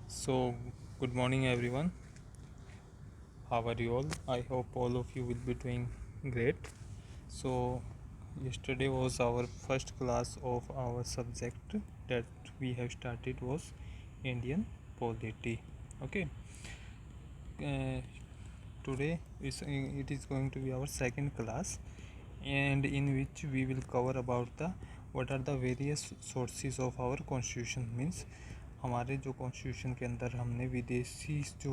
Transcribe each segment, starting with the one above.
So, good morning, everyone. How are you all? I hope all of you will be doing great. So, yesterday was our first class of our subject that we have started was Indian polity. Okay. Uh, Today it is going to be our second class, and in which we will cover about the what are the various sources of our constitution. Means हमारे जो constitution के अंदर हमने विदेशी जो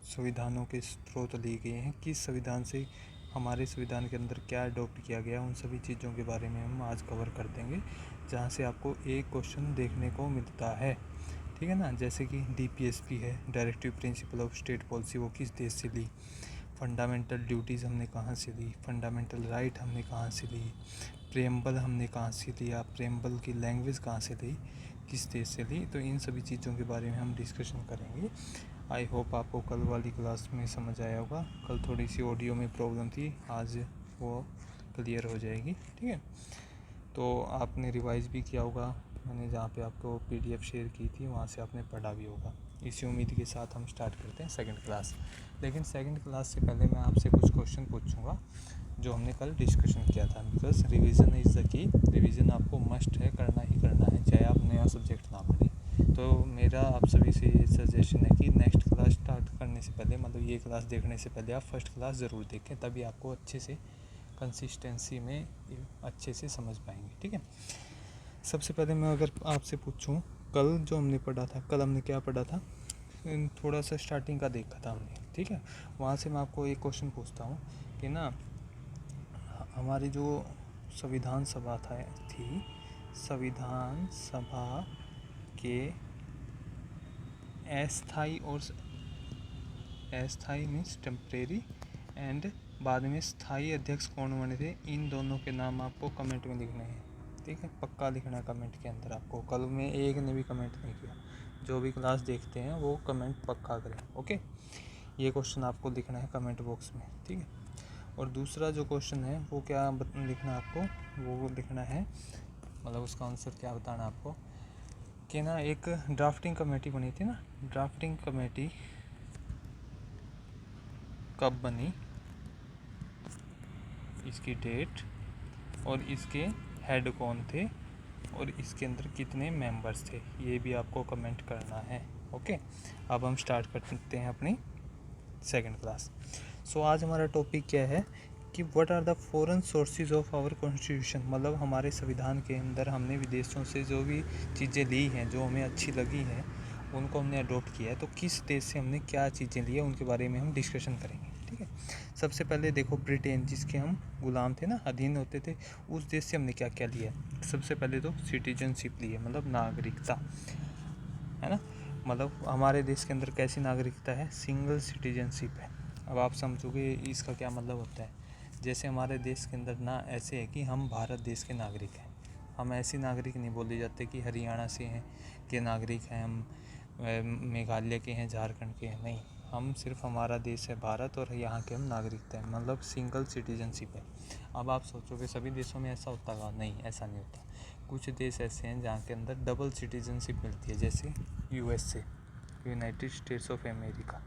संविधानों के स्रोत लिए गए हैं, किस संविधान से हमारे संविधान के अंदर क्या अडॉप्ट किया गया, उन सभी चीज़ों के बारे में हम आज कवर कर देंगे, जहाँ से आपको एक क्वेश्चन देखने को मिलता है। ठीक है ना। जैसे कि DPSP है, directive principle of state policy, वो किस देश से ली। फंडामेंटल ड्यूटीज़ हमने कहाँ से ली, फंडामेंटल राइट हमने कहाँ से ली, प्रेम्बल हमने कहाँ से लिया, प्रेम्बल की लैंग्वेज कहाँ से ली, किस देश से ली। तो इन सभी चीज़ों के बारे में हम डिस्कशन करेंगे। आई होप आपको कल वाली क्लास में समझ आया होगा। कल थोड़ी सी ऑडियो में प्रॉब्लम थी, आज वो क्लियर हो जाएगी। ठीक है। तो आपने रिवाइज़ भी किया होगा, मैंने जहाँ पे आपको PDF शेयर की थी वहाँ से आपने पढ़ा भी होगा। इसी उम्मीद के साथ हम स्टार्ट करते हैं सेकंड क्लास। लेकिन सेकंड क्लास से पहले मैं आपसे कुछ क्वेश्चन पूछूंगा जो हमने कल डिस्कशन किया था, because revision is the key. Revision आपको मस्ट है, करना ही करना है, चाहे आप नया सब्जेक्ट ना पढ़ें। तो मेरा आप सभी से ये सजेशन है कि नेक्स्ट क्लास स्टार्ट करने से पहले, मतलब ये क्लास देखने से पहले आप फर्स्ट क्लास ज़रूर देखें, तभी आपको अच्छे से कंसिस्टेंसी में अच्छे से समझ पाएंगे। ठीक है। सबसे पहले मैं अगर आपसे पूछूं, कल जो हमने पढ़ा था, कल हमने क्या पढ़ा था, थोड़ा सा स्टार्टिंग का देखा था हमने। ठीक है। वहाँ से मैं आपको एक क्वेश्चन पूछता हूँ कि ना, हमारी जो संविधान सभा थी, संविधान सभा के अस्थाई और अस्थाई मीन्स टेम्परेरी एंड बाद में स्थाई अध्यक्ष कौन बने थे, इन दोनों के नाम आपको कमेंट में लिखने हैं। ठीक है, पक्का लिखना कमेंट के अंदर आपको। कल में एक ने भी कमेंट नहीं किया। जो भी क्लास देखते हैं वो कमेंट पक्का करें। ओके, ये क्वेश्चन आपको लिखना है कमेंट बॉक्स में। ठीक है। और दूसरा जो क्वेश्चन है वो क्या लिखना आपको, वो लिखना है, मतलब उसका आंसर क्या बताना आपको कि ना, एक ड्राफ्टिंग कमेटी बनी थी ना, ड्राफ्टिंग कमेटी कब बनी, इसकी डेट और इसके हेड कौन थे और इसके अंदर कितने मेंबर्स थे, ये भी आपको कमेंट करना है। ओके, अब हम स्टार्ट करते हैं अपनी सेकंड क्लास। सो आज हमारा टॉपिक क्या है कि what are the foreign sources of our constitution, मतलब हमारे संविधान के अंदर हमने विदेशों से जो भी चीज़ें ली हैं, जो हमें अच्छी लगी हैं, उनको हमने अडॉप्ट किया है। तो किस देश से हमने क्या चीज़ें ली है, उनके बारे में हम डिस्कशन करेंगे। ठीक है। सबसे पहले देखो, ब्रिटेन, जिसके हम गुलाम थे ना, अधीन होते थे, उस देश से हमने क्या क्या लिया है। सबसे पहले तो सिटीजनशिप ली है, मतलब नागरिकता, है ना। मतलब हमारे देश के अंदर कैसी नागरिकता है, सिंगल सिटीजनशिप है। अब आप समझोगे इसका क्या मतलब होता है। जैसे हमारे देश के अंदर ना ऐसे है कि हम भारत देश के नागरिक हैं, हम ऐसी नागरिक नहीं बोले जाते कि हरियाणा से हैं के नागरिक हैं, हम मेघालय के हैं, झारखंड के हैं, नहीं, हम सिर्फ हमारा देश है भारत और यहाँ के हम नागरिकता है, मतलब सिंगल सिटीजनशिप है। अब आप सोचोगे सभी देशों में ऐसा होता है, नहीं, ऐसा नहीं होता। कुछ देश ऐसे हैं जहाँ के अंदर डबल सिटीजनशिप मिलती है, जैसे USA, United states of America.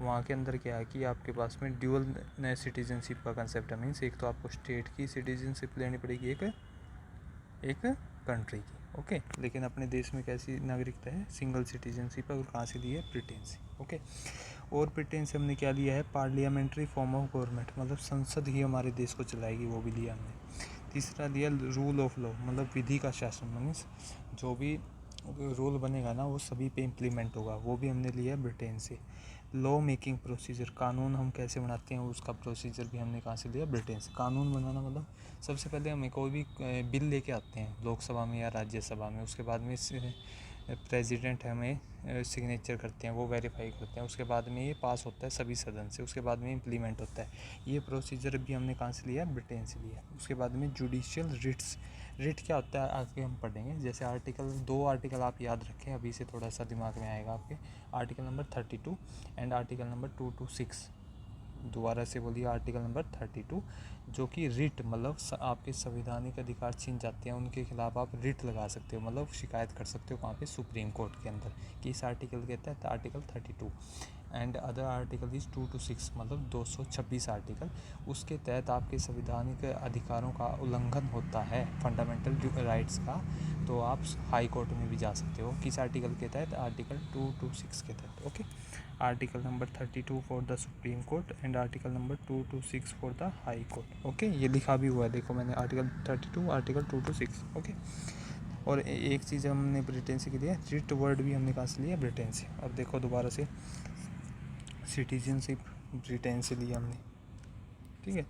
वहाँ के अंदर क्या है कि आपके पास में ड्यूअल सिटीजनशिप का कंसेप्ट है। मीन्स एक तो आपको स्टेट की सिटीजनशिप लेनी पड़ेगी, एक कंट्री की। ओके, लेकिन अपने देश में कैसी नागरिकता है, सिंगल सिटीजनशिप है। और कहाँ से ली है, ब्रिटेन से। ओके, और ब्रिटेन से हमने क्या लिया है, पार्लियामेंट्री फॉर्म ऑफ गवर्नमेंट, मतलब संसद ही हमारे देश को चलाएगी, वो भी लिया हमने। तीसरा लिया रूल ऑफ लॉ, मतलब विधि का शासन, मीन्स जो भी रूल बनेगा ना वो सभी पे इम्प्लीमेंट होगा, वो भी हमने लिया ब्रिटेन से। लॉ मेकिंग प्रोसीजर, कानून हम कैसे बनाते हैं उसका प्रोसीजर भी हमने कहाँ से लिया, ब्रिटेन से। कानून बनाना मतलब सबसे पहले हमें कोई भी बिल लेके आते हैं लोकसभा में या राज्यसभा में, उसके बाद में प्रेसिडेंट हमें सिग्नेचर करते हैं, वो वेरीफाई करते हैं, उसके बाद में ये पास होता है सभी सदन से, उसके बाद में इम्प्लीमेंट होता है। ये प्रोसीजर भी हमने कहाँ से लिया, ब्रिटेन से लिया। उसके बाद में जुडिशियल रिट्स, रिट क्या होता है आगे हम पढ़ेंगे। जैसे दो आर्टिकल आप याद रखें, अभी से थोड़ा सा दिमाग में आएगा आपके। Article number 32 and article number 2 to 6, दोबारा से बोलिए, आर्टिकल नंबर 32, जो कि रिट मतलब आपके संवैधानिक अधिकार छीन जाते हैं, उनके खिलाफ आप रिट लगा सकते हो, मतलब शिकायत कर सकते हो कहाँ पे, सुप्रीम कोर्ट के अंदर, कि इस आर्टिकल के तहत article 32 and other article is 2 to 6 मतलब 226 आर्टिकल, उसके तहत आपके संवैधानिक अधिकारों का उल्लंघन होता है, फंडामेंटल राइट्स का, तो आप हाई कोर्ट में भी जा सकते हो। किस आर्टिकल के तहत? आर्टिकल 2 to 6 के तहत। Okay, article number 32 for the supreme court and article number 2 to 6 for the high court. Okay, ये लिखा भी हुआ है, देखो मैंने, आर्टिकल 32 आर्टिकल 2 to 6। ओके, और एक चीज़ हमने ब्रिटेन से की है, रिट वर्ड भी हमने कहाँ से लिया? ब्रिटेन से। अब देखो दोबारा से, सिटीजनशिप ब्रिटेन से लिया हमने, ठीक है।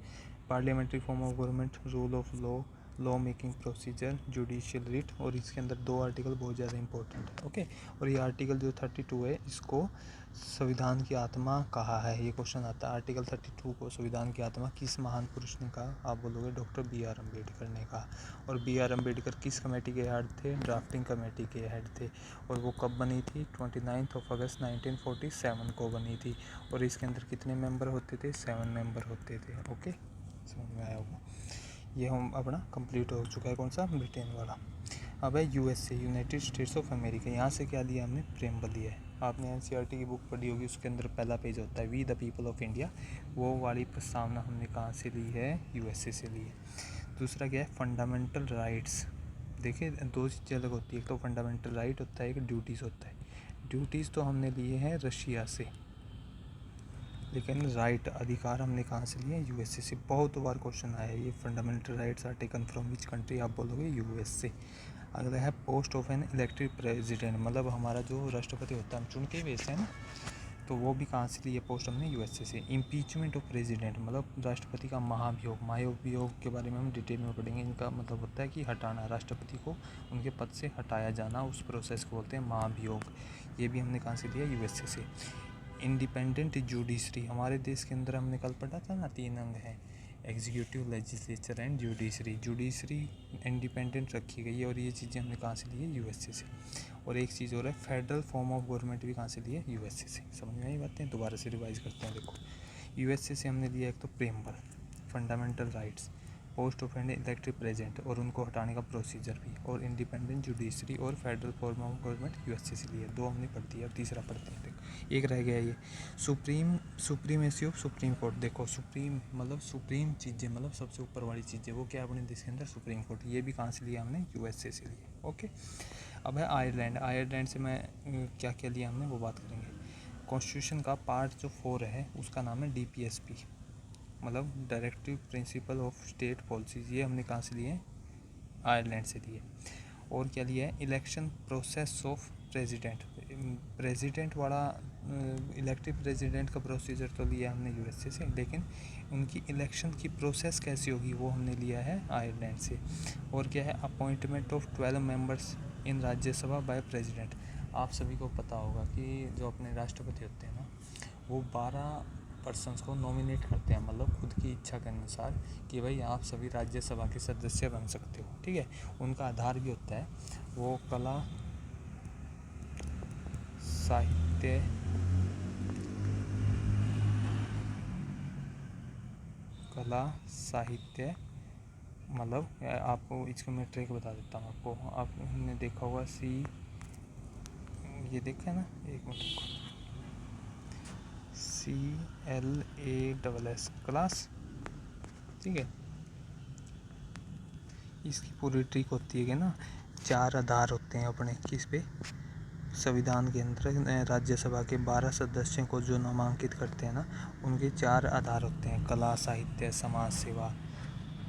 Parliamentary form of government, rule of law, law making procedure, judicial writ, और इसके अंदर 2 आर्टिकल बहुत ज़्यादा इंपॉर्टेंट है। ओके, और ये आर्टिकल जो 32 है, इसको संविधान की आत्मा कहा है, ये क्वेश्चन आता है। आर्टिकल 32 को संविधान की आत्मा किस महान पुरुष ने कहा? आप बोलोगे डॉक्टर B.R. अम्बेडकर ने कहा। और B.R. अम्बेडकर किस कमेटी के हेड थे? ड्राफ्टिंग कमेटी के हेड थे। और वो कब बनी थी? 29 अगस्त 1947 को बनी थी। और इसके अंदर कितने मेंबर होते थे? 7 मेंबर होते थे। ओके, समझ में आया होगा। ये हम अपना कंप्लीट हो चुका है, कौन सा? ब्रिटेन वाला। अब है USA, United states of America. यहाँ से क्या लिया हमने? प्रेमबल लिया है। आपने NCERT की बुक पढ़ी होगी, उसके अंदर पहला पेज होता है we the people of India, वो वाली प्रस्तावना हमने कहाँ से ली है? USA से ली है। दूसरा क्या है? Fundamental rights. देखिए 2 चीज़ें अलग होती है, एक तो फंडामेंटल राइट होता है, एक ड्यूटीज़ होता है। ड्यूटीज़ तो हमने लिए हैं रशिया से, लेकिन राइट अधिकार हमने कहाँ से लिए? USA से। बहुत बार क्वेश्चन आया है ये, fundamental rights are taken from which country? आप बोलोगे US से। अगला है post of an elected president, मतलब हमारा जो राष्ट्रपति होता है, हम चुन के भेजते हैं ना, तो वो भी कहाँ से लिए पोस्ट हमने? USA से। इम्पीचमेंट ऑफ प्रेसिडेंट मतलब राष्ट्रपति का महाभियोग, महाभियोग के बारे में हम डिटेल में पढ़ेंगे। इनका मतलब होता है कि हटाना, राष्ट्रपति को उनके पद से हटाया जाना, उस प्रोसेस को बोलते हैं महाभियोग। ये भी हमने कहाँ से लिया? USA से। इंडिपेंडेंट जुडिशरी, हमारे देश के अंदर हमने कल पढ़ा था ना, 3 अंग हैं, executive, legislature and judiciary. Judiciary independent रखी गई है, और ये चीज़ें हमने कहाँ से ली है? USA से। और एक चीज़ और है, फेडरल फॉर्म ऑफ गवर्नमेंट भी कहाँ से ली है? USA से। समझ में आई बातें? दोबारा से रिवाइज करते हैं। देखो USA से हमने लिया एक तो preamble, fundamental rights, post of and elected present और उनको हटाने का प्रोसीजर भी, और इंडिपेंडेंट जुडिशरी और federal form of government USA से लिए। 2 हमने पढ़ दिया, अब तीसरा पढ़ते हैं। देखो एक रह गया ये, सुप्रीमेसी ऑफ सुप्रीम कोर्ट। देखो सुप्रीम मतलब सुप्रीम चीज़ें, मतलब सबसे ऊपर वाली चीज़ें, वो क्या अपने देश के अंदर? Supreme court. ये भी कहाँ से लिया हमने? USA से लिया। ओके, अब है आयरलैंड। आयरलैंड से मैं क्या क्या लिया हमने, वो बात करेंगे। कॉन्स्टिट्यूशन का पार्ट जो 4 है, उसका नाम है DPSP, मतलब directive principle of state policies. ये हमने कहाँ से लिए हैं? आयरलैंड से लिए। और क्या लिया है? Election process of president, president वाला इलेक्टिव प्रेसिडेंट का प्रोसीजर तो लिया हमने USA से, लेकिन उनकी इलेक्शन की प्रोसेस कैसी होगी वो हमने लिया है आयरलैंड से। और क्या है? Appointment of 12 members in Rajya Sabha by president. आप सभी को पता होगा कि जो अपने राष्ट्रपति होते हैं ना, वो 12 पर्सन्स को नॉमिनेट करते हैं, मतलब खुद की इच्छा के अनुसार, कि भाई आप सभी राज्यसभा के सदस्य बन सकते हो, ठीक है। उनका आधार भी होता है, वो कला, साहित्य, मतलब आपको इसको मैं ट्रिक बता देता हूँ आपको। आपने देखा होगा ये देखा है ना, एक मिनट, CLASS क्लास, ठीक है। इसकी पूरी ट्रिक होती है कि ना, 4 आधार होते हैं अपने किस पे? संविधान के अंदर राज्यसभा के 12 सदस्यों को जो नामांकित करते हैं ना, उनके 4 आधार होते हैं, कला, साहित्य, समाज सेवा।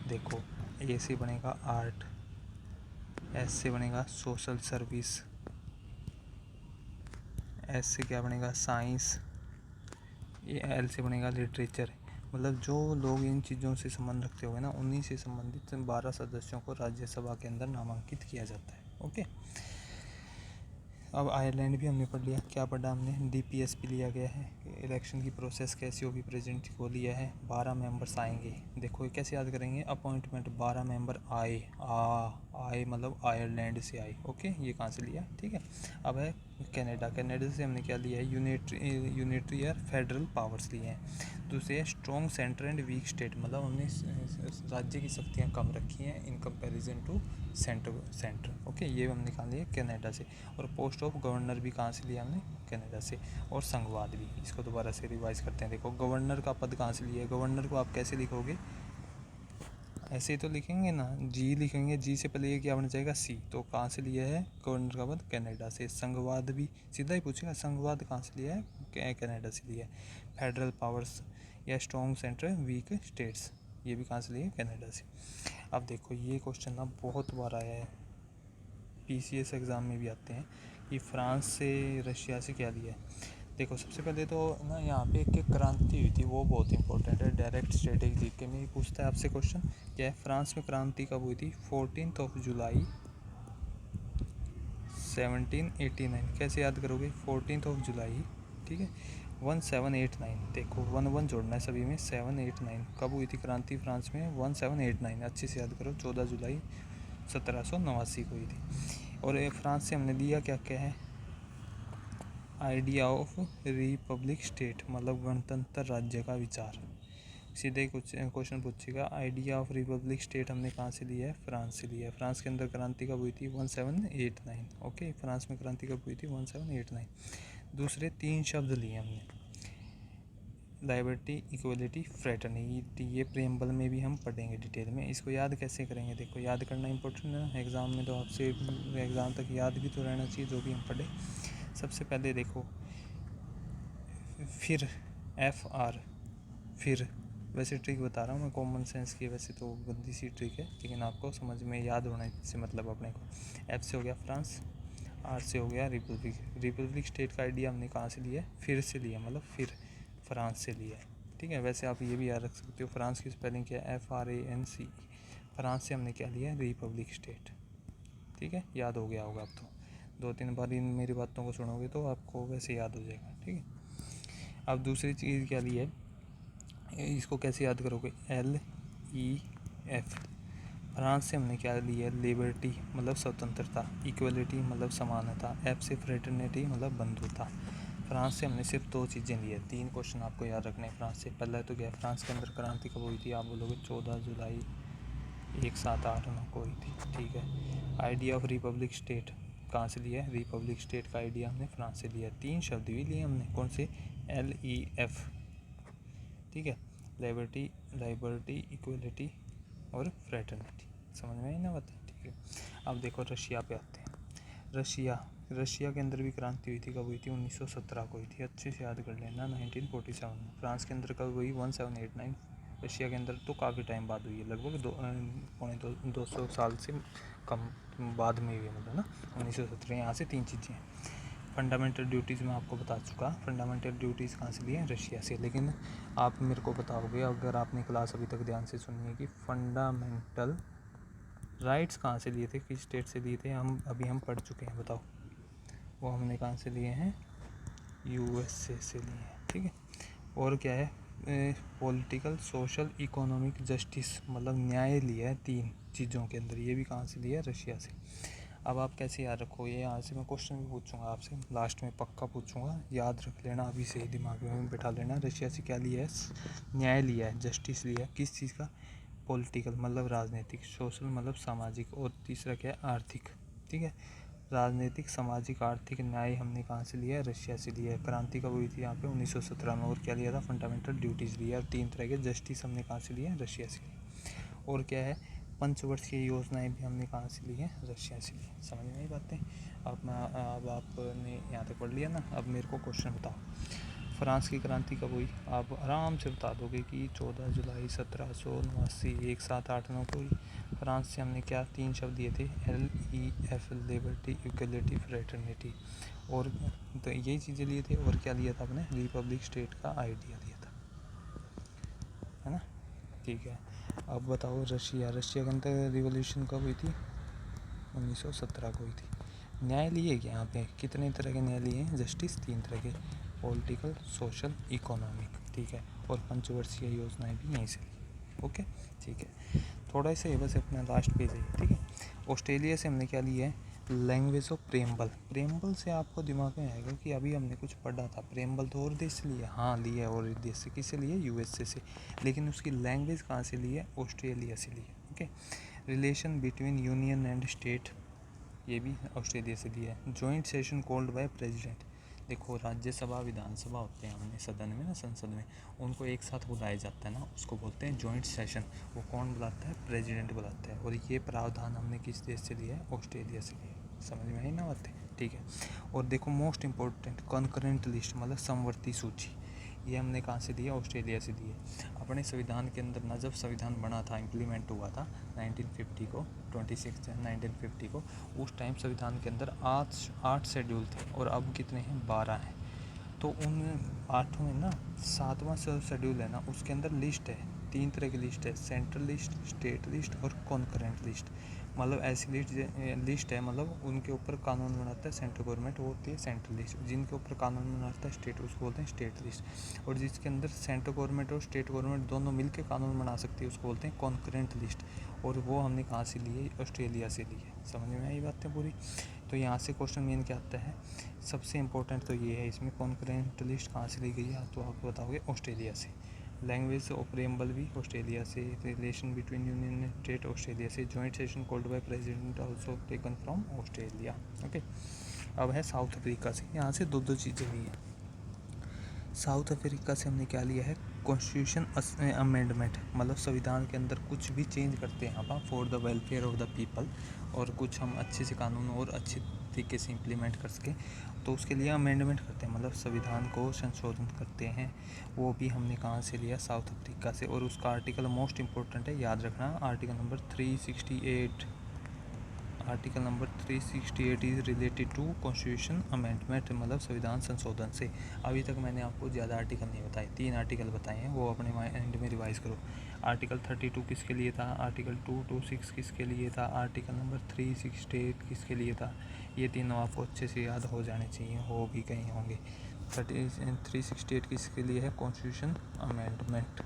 देखो A से बनेगा आर्ट, S से बनेगा सोशल सर्विस, S से क्या बनेगा? साइंस, L से बनेगा लिटरेचर। मतलब जो लोग इन चीज़ों से संबंध रखते हुए ना, उन्हीं से संबंधित 12 सदस्यों को राज्यसभा के अंदर नामांकित किया जाता है। ओके, अब आयरलैंड भी हमने पढ़ लिया। क्या पढ़ा हमने? DPSP लिया गया है, इलेक्शन की प्रोसेस कैसी होगी प्रेजेंट को लिया है। 12 मेंबर्स आएंगे। देखो ये कैसे याद करेंगे? अपॉइंटमेंट, 12 मेंबर आए, आए मतलब आयरलैंड से आए। ओके, ये कहाँ से लिया? ठीक है। अब है कनाडा से हमने क्या लिया है, यूनिटरी या फेडरल पावर्स लिए हैं। दूसरे है strong centre and weak state, मतलब हमने राज्य की शक्तियाँ कम रखी हैं in comparison to centre. Okay, ये हमने कहा लिया कनाडा से। और पोस्ट ऑफ गवर्नर भी कहाँ से लिया हमने, कनाडा से। और संघवाद भी, इसको दोबारा से रिवाइज करते हैं। देखो गवर्नर का पद कहाँ से लिया है, गवर्नर को आप कैसे लिखोगे, ऐसे ही तो लिखेंगे ना, जी लिखेंगे, जी से पहले ये क्या बन जाएगा, सी। तो कहाँ से लिया है गवर्नर का पद, कनाडा से। संघवाद भी सीधा ही पूछेगा, संघवाद कहाँ से लिया है, कनाडा से लिया है। फेडरल पावर्स या स्ट्रॉन्ग सेंटर वीक स्टेट्स, ये भी कहाँ से लिया है, कनाडा से। अब देखो ये क्वेश्चन ना बहुत बार आया है, PCS एग्ज़ाम में भी आते हैं कि फ्रांस से रशिया से क्या लिया है। देखो सबसे पहले तो ना यहाँ पे एक क्रांति हुई थी, वो बहुत इंपॉर्टेंट है, डायरेक्ट स्ट्रेटेजिक जीके में ही पूछता है आपसे क्वेश्चन। क्या है, फ्रांस में क्रांति कब हुई थी, 14 जुलाई 1789। कैसे याद करोगे, 14 जुलाई, ठीक है, 1789। देखो 11 जोड़ना है सभी में, 789 कब हुई थी क्रांति फ्रांस में, 1789, अच्छे से याद करो, 14 जुलाई 1789 को हुई थी। और फ्रांस से हमने लिया क्या क्या है, आइडिया ऑफ रिपब्लिक स्टेट, मतलब गणतंत्र राज्य का विचार। सीधे कुछ क्वेश्चन पूछेगा, आइडिया ऑफ रिपब्लिक स्टेट हमने कहाँ से लिया है, फ्रांस से लिया है। फ्रांस के अंदर क्रांति कब हुई थी, 1789। ओके, फ्रांस में क्रांति कब हुई थी, 1789। दूसरे 3 शब्द लिए हमने, लाइबर्टी, इक्वलिटी, फ्रेटर्निटी, ये प्रेम्बल में भी हम पढ़ेंगे डिटेल में। इसको याद कैसे करेंगे, देखो याद करना इंपॉर्टेंट है एग्ज़ाम में, तो आपसे एग्ज़ाम तक याद भी तो रहना चाहिए जो भी हम पढ़े। सबसे पहले देखो, फिर FR, फिर, वैसे ट्रिक बता रहा हूँ मैं कॉमन सेंस की, वैसे तो गंदी सी ट्रिक है, लेकिन आपको समझ में याद होने से मतलब अपने को। F से हो गया फ्रांस, R से हो गया रिपब्लिक। रिपब्लिक स्टेट का आइडिया हमने कहाँ से लिया है, फिर से लिया, मतलब फिर फ्रांस से लिया है, ठीक है। वैसे आप ये भी याद रख सकते हो, फ्रांस की स्पेलिंग क्या है, FRANCE। फ्रांस से हमने क्या लिया है, रिपब्लिक स्टेट, ठीक है, याद हो गया होगा अब तो। 2-3 बार इन मेरी बातों को सुनोगे तो आपको वैसे याद हो जाएगा, ठीक है। अब दूसरी चीज़ क्या ली है, इसको कैसे याद करोगे, LEF। फ्रांस से हमने क्या लिया है, लिबर्टी मतलब स्वतंत्रता, इक्वलिटी मतलब समानता, F से फ्रेटर्निटी मतलब बंधुता। फ्रांस से हमने सिर्फ 2 चीज़ें ली है। 3 क्वेश्चन आपको याद रखने हैं फ्रांस से। पहला तो क्या है, फ्रांस के अंदर क्रांति कब हुई थी, आप बोलोगे 14 जुलाई 1789 को हुई थी, ठीक है। आइडिया ऑफ रिपब्लिक स्टेट कहाँ से लिया है, रिपब्लिक स्टेट का आइडिया हमने फ्रांस से लिया। 3 शब्द भी लिए हमने, कौन से, LEF, ठीक है, लाइबर्टी, इक्वलिटी और फ्रेटर्निटी। समझ में आई ना बात, ठीक है। अब देखो रशिया पे आते हैं। रशिया के अंदर भी क्रांति हुई थी, कब हुई थी, 1917 को हुई थी, अच्छे से याद कर लेना। 1947 में। फ्रांस के अंदर कब हुई, 1789। रशिया के अंदर तो काफ़ी टाइम बाद हुई है, लगभग 200 साल से कम बाद में हुई है, मतलब ना 1917। यहाँ से 3 चीज़ें हैं। फंडामेंटल ड्यूटीज़ मैं आपको बता चुका, फंडामेंटल ड्यूटीज़ कहाँ से लिए हैं, रशिया से। लेकिन आप मेरे को बताओगे, अगर आपने क्लास अभी तक ध्यान से सुनी है, कि फंडामेंटल राइट्स कहाँ से लिए थे, किस स्टेट से लिए थे, हम पढ़ चुके हैं, बताओ। वो हमने कहाँ से लिए हैं, USA से लिए हैं, ठीक है। और क्या है, पॉलिटिकल, सोशल, इकोनॉमिक, जस्टिस, मतलब न्याय लिया है 3 चीज़ों के अंदर, ये भी कहाँ से लिया है, रशिया से। अब आप कैसे याद रखो, ये यहाँ से मैं क्वेश्चन भी पूछूंगा आपसे, लास्ट में पक्का पूछूंगा, याद रख लेना अभी से ही दिमाग में बैठा लेना। रशिया से क्या लिया है, न्याय लिया है, जस्टिस लिया है, किस चीज़ का, पॉलिटिकल मतलब राजनीतिक, सोशल मतलब सामाजिक, और तीसरा क्या है, आर्थिक, ठीक है। राजनीतिक, सामाजिक, आर्थिक न्याय हमने कहाँ से लिया है, रशिया से लिया है। क्रांति कब हुई थी यहाँ पे, 1917 में। और क्या लिया था, फंडामेंटल ड्यूटीज़ लिया। और 3 तरह के जस्टिस हमने कहाँ से लिए हैं, रशिया से लिए। और क्या है, पंचवर्षीय योजनाएं भी हमने कहाँ से ली हैं, रशिया से ली। समझ में आई बातें। अब आपने यहाँ तक पढ़ लिया ना। अब मेरे को क्वेश्चन बताओ, फ्रांस की क्रांति कब हुई, आप आराम से बता दोगे कि 14 जुलाई 1789, 1789 को हुई। फ्रांस से हमने क्या 3 शब्द दिए थे, LEF, लिबर्टी, इक्वलिटी, फ्रेटर्निटी, और तो यही चीज़ें लिए थे। और क्या लिया था आपने, रिपब्लिक स्टेट का आइडिया लिया था, है ना, ठीक है। अब बताओ रशिया के अंदर रिवॉल्यूशन कब हुई थी, 1917 को हुई थी। न्याय लिए क्या यहाँ पे, कितने तरह के न्याय लिए हैं, जस्टिस 3 तरह के, पॉलिटिकल, सोशल, इकोनॉमिक, ठीक है। और पंचवर्षीय योजनाएं भी यहीं से ली, ओके, ठीक है। थोड़ा सा ये बस अपना लास्ट पेज है, ठीक है। ऑस्ट्रेलिया से हमने क्या लिया है, लैंग्वेज ऑफ प्रेम्बल। प्रेम्बल से आपको दिमाग में आएगा कि अभी हमने कुछ पढ़ा था, प्रेम्बल तो और देश से लिया, हाँ लिया और देश से, किससे लिए, यूएसए से, लेकिन उसकी लैंग्वेज कहाँ से ली है, ऑस्ट्रेलिया से ली है। Okay, relation between union and state, ये भी ऑस्ट्रेलिया से लिया है। Joint session called by president, देखो राज्यसभा विधानसभा होते हैं हमने सदन में ना, संसद में, उनको एक साथ बुलाया जाता है ना, उसको बोलते हैं जॉइंट सेशन। वो कौन बुलाता है, प्रेसिडेंट बुलाता है। और ये प्रावधान हमने किस देश से लिया है, ऑस्ट्रेलिया से लिया है। समझ में आई ना बातें, ठीक है। और देखो मोस्ट इंपॉर्टेंट, कॉन्करेंट लिस्ट मतलब समवर्ती सूची, ये हमने कहाँ से दिया, ऑस्ट्रेलिया से दिए। अपने संविधान के अंदर ना, जब संविधान बना था, इम्प्लीमेंट हुआ था 1950 को, 26 जन 1950 को, उस टाइम संविधान के अंदर 8 शेड्यूल थे और अब कितने हैं, 12 हैं। तो उन 8 में ना 7वां शेड्यूल है ना, उसके अंदर लिस्ट है, 3 तरह की लिस्ट है, सेंट्रल लिस्ट, स्टेट लिस्ट और कॉन्करेंट लिस्ट। मतलब ऐसी लिस्ट है, मतलब उनके ऊपर कानून बनाता है सेंट्रल गवर्नमेंट, वो होती है सेंट्रल लिस्ट। जिनके ऊपर कानून बनाता है स्टेट, उसको बोलते हैं स्टेट लिस्ट। और जिसके अंदर सेंट्रल गवर्नमेंट और स्टेट गवर्नमेंट दोनों मिलकर कानून बना सकती है, उसको बोलते हैं कॉन्करेंट लिस्ट। और वो हमने कहाँ से ली है, ऑस्ट्रेलिया से ली है। समझ में आई बातें पूरी। तो यहाँ से क्वेश्चन मेन क्या आता है, सबसे इम्पोर्टेंट तो ये है इसमें, कॉन्करेंट लिस्ट कहाँ से ली गई है, तो आप बताओगे ऑस्ट्रेलिया से। लैंग्वेज ऑफ प्रेम्बल भी ऑस्ट्रेलिया से, relation between union and state Australia से, joint session called by president also taken from Australia. Okay, अब है साउथ अफ्रीका से, यहाँ से दो चीज़ें ली हैं। साउथ अफ्रीका से हमने क्या लिया है, कॉन्स्टिट्यूशन अमेंडमेंट, मतलब संविधान के अंदर कुछ भी चेंज करते हैं हम for the welfare of the people, और कुछ हम अच्छे से कानून और अच्छे तरीके से इम्प्लीमेंट कर सकें, तो उसके लिए अमेंडमेंट करते हैं, मतलब संविधान को संशोधन करते हैं। वो भी हमने कहाँ से लिया, साउथ अफ्रीका से। और उसका आर्टिकल मोस्ट इंपॉर्टेंट है, याद रखना, article number 368। Article number 368 is related to constitution amendment, मतलब संविधान संशोधन से। अभी तक मैंने आपको ज़्यादा आर्टिकल नहीं बताए, 3 आर्टिकल बताए हैं, वो अपने माइंड में रिवाइज करो। आर्टिकल 32 किसके लिए था, आर्टिकल 226 किसके लिए था, आर्टिकल नंबर 368 किसके लिए था, ये तीनों आपको अच्छे से याद हो जाने चाहिए, हो भी कहीं होंगे। 368 किसके लिए है, कॉन्स्टिट्यूशन अमेंडमेंट।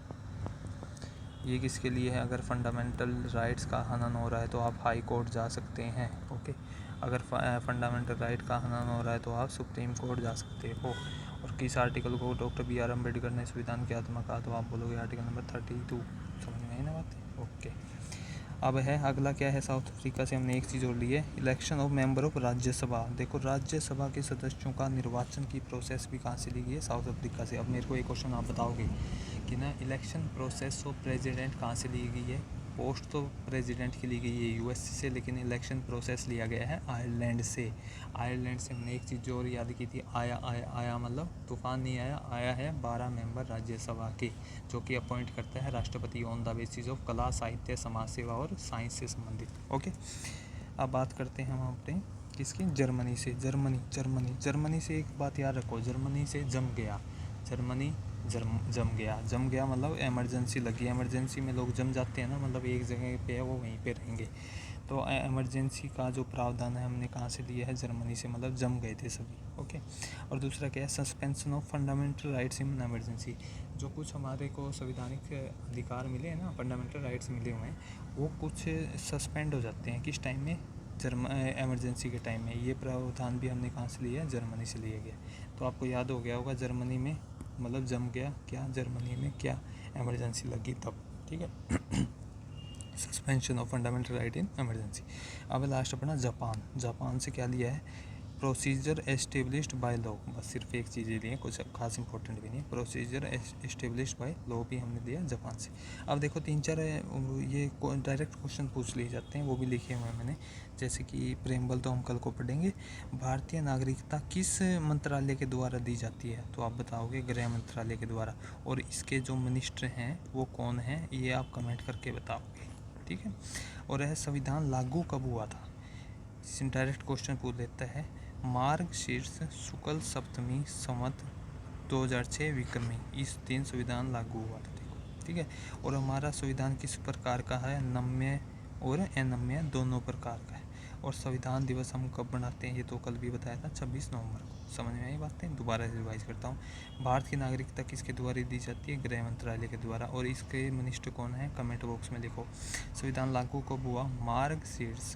ये किसके लिए है, अगर फंडामेंटल राइट्स का हनन हो रहा है तो आप हाई कोर्ट जा सकते हैं। ओके, अगर फंडामेंटल राइट का हनन हो रहा है तो आप सुप्रीम कोर्ट जा सकते हो। और किस आर्टिकल को डॉक्टर BR अम्बेडकर ने संविधान की आत्मा कहा, तो आप बोलोगे आर्टिकल नंबर 32। समझ में आई ना बात, ओके। अब है अगला क्या है, साउथ अफ्रीका से हमने एक चीज़ और ली है, election of member of Rajya Sabha. देखो राज्यसभा के सदस्यों का निर्वाचन की प्रोसेस भी कहाँ से ली गई है, साउथ अफ्रीका से। अब मेरे को एक क्वेश्चन आप बताओगे कि ना, इलेक्शन प्रोसेस ऑफ प्रेसिडेंट कहाँ से ली गई है, पोस्ट तो प्रेसिडेंट की ली गई है यूएसए से, लेकिन इलेक्शन प्रोसेस लिया गया है आयरलैंड से। आयरलैंड से हमने एक चीज़ जो और याद की थी, आया मतलब तूफान नहीं आया, आया है 12 मेंबर राज्यसभा के, जो कि अपॉइंट करता है राष्ट्रपति ऑन द बेसिस ऑफ कला, साहित्य, समाज सेवा और साइंस से संबंधित। ओके, अब बात करते हैं हम अपने किसकी, जर्मनी से। जर्मनी से एक बात याद रखो, जर्मनी से जम गया मतलब इमरजेंसी लगी। इमरजेंसी में लोग जम जाते हैं ना, मतलब एक जगह पे है वो वहीं पे रहेंगे। तो इमरजेंसी का जो प्रावधान है हमने कहाँ से लिया है, जर्मनी से, मतलब जम गए थे सभी। ओके, और दूसरा क्या है, suspension of fundamental rights in emergency. जो कुछ हमारे को संवैधानिक अधिकार मिले हैं ना, फंडामेंटल राइट्स मिले हुए हैं, वो कुछ सस्पेंड हो जाते हैं किस टाइम में, इमरजेंसी के टाइम में। ये प्रावधान भी हमने कहाँ से लिया है, जर्मनी से लिया गया। तो आपको याद हो गया होगा, जर्मनी में मतलब जम गया क्या, जर्मनी में क्या इमरजेंसी लगी तब, ठीक है। Suspension of fundamental right in emergency. अब लास्ट अपना जापान से क्या लिया है, प्रोसीजर एस्टेब्लिश्ड बाय लॉ। बस सिर्फ एक चीज़ लिए, कुछ खास इंपॉर्टेंट भी नहीं, प्रोसीजर एस्टेब्लिश्ड बाय लॉ भी हमने लिया जापान से। अब देखो 3-4 ये डायरेक्ट क्वेश्चन पूछ लिए जाते हैं, वो भी लिखे हुए हैं मैंने, जैसे कि प्रेम्बल तो हम कल को पढ़ेंगे। भारतीय नागरिकता किस मंत्रालय के द्वारा दी जाती है, तो आप बताओगे गृह मंत्रालय के द्वारा। और इसके जो मिनिस्टर हैं वो कौन हैं, ये आप कमेंट करके बताओगे, ठीक है। और यह संविधान लागू कब हुआ था, डायरेक्ट क्वेश्चन पूछ लेता है। मार्ग शीर्ष शुक्ल सप्तमी संवत 2006 विक्रमी, इस दिन संविधान लागू हुआ था, देखो, ठीक है। और हमारा संविधान किस प्रकार का है, नम्य और अनम्य दोनों प्रकार का है। और संविधान दिवस हम कब मनाते हैं, ये तो कल भी बताया था, 26 नवंबर को। समझ में आई बातें, दोबारा रिवाइज करता हूँ। भारत की नागरिकता किसके द्वारा दी जाती है, गृह मंत्रालय के द्वारा। और इसके मिनिस्टर कौन है, कमेंट बॉक्स में लिखो। संविधान लागू कब हुआ, मार्ग शीर्ष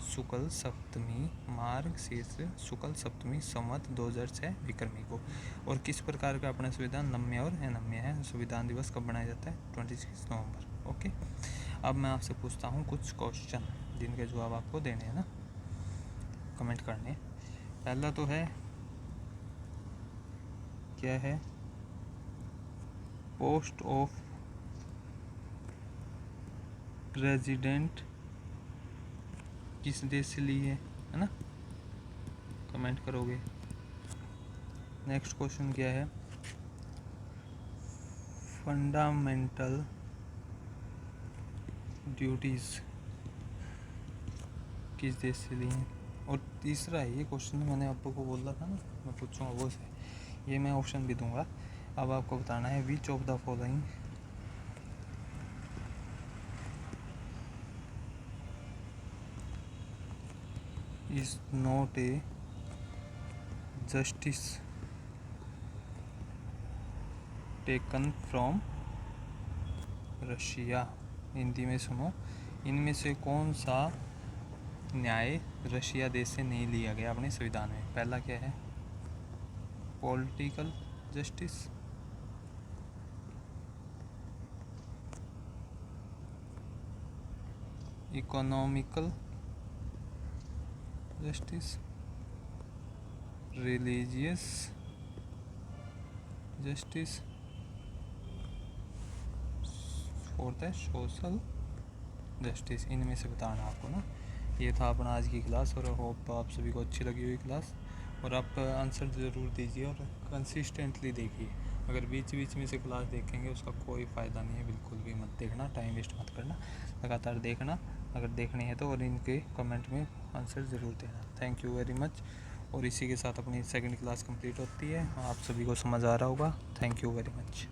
शुक्ल सप्तमी मार्ग शीर्ष शुक्ल सप्तमी संवत 2006 विक्रमी को। और किस प्रकार का अपना संविधान नम्य और अनम्य है। संविधान दिवस कब मनाया जाता है? 26 नवंबर। ओके, अब मैं आपसे पूछता हूँ कुछ क्वेश्चन जिनके जवाब आपको देने हैं ना, कमेंट करने हैं। पहला तो है, क्या है? पोस्ट ऑफ प्रेसिडेंट किस देश से ली है ना, कमेंट करोगे। नेक्स्ट क्वेश्चन क्या है? फंडामेंटल ड्यूटीज किस देश से ली हैं। और तीसरा है, ये क्वेश्चन मैंने आपको बोला था ना मैं पूछूंगा वो से, ये मैं ऑप्शन भी दूंगा। अब आपको बताना है which of the following is not a justice taken from Russia. Hindi में सुनो, इनमें से कौन सा न्याय रशिया देश से नहीं लिया गया अपने संविधान में? पहला क्या है? Political justice, economical justice, religious justice, fourth है सोशल जस्टिस। इनमें से बताना आपको ना। ये था अपना आज की क्लास और होप आप सभी को अच्छी लगी हुई क्लास। और आप आंसर ज़रूर दीजिए और कंसिस्टेंटली देखिए। अगर बीच बीच में से क्लास देखेंगे उसका कोई फ़ायदा नहीं है, बिल्कुल भी मत देखना, टाइम वेस्ट मत करना, लगातार देखना अगर देखनी है तो। और इनके कमेंट में आंसर ज़रूर देना। Thank you very much. और इसी के साथ अपनी सेकंड क्लास कंप्लीट होती है। आप सभी को समझ आ रहा होगा। Thank you very much.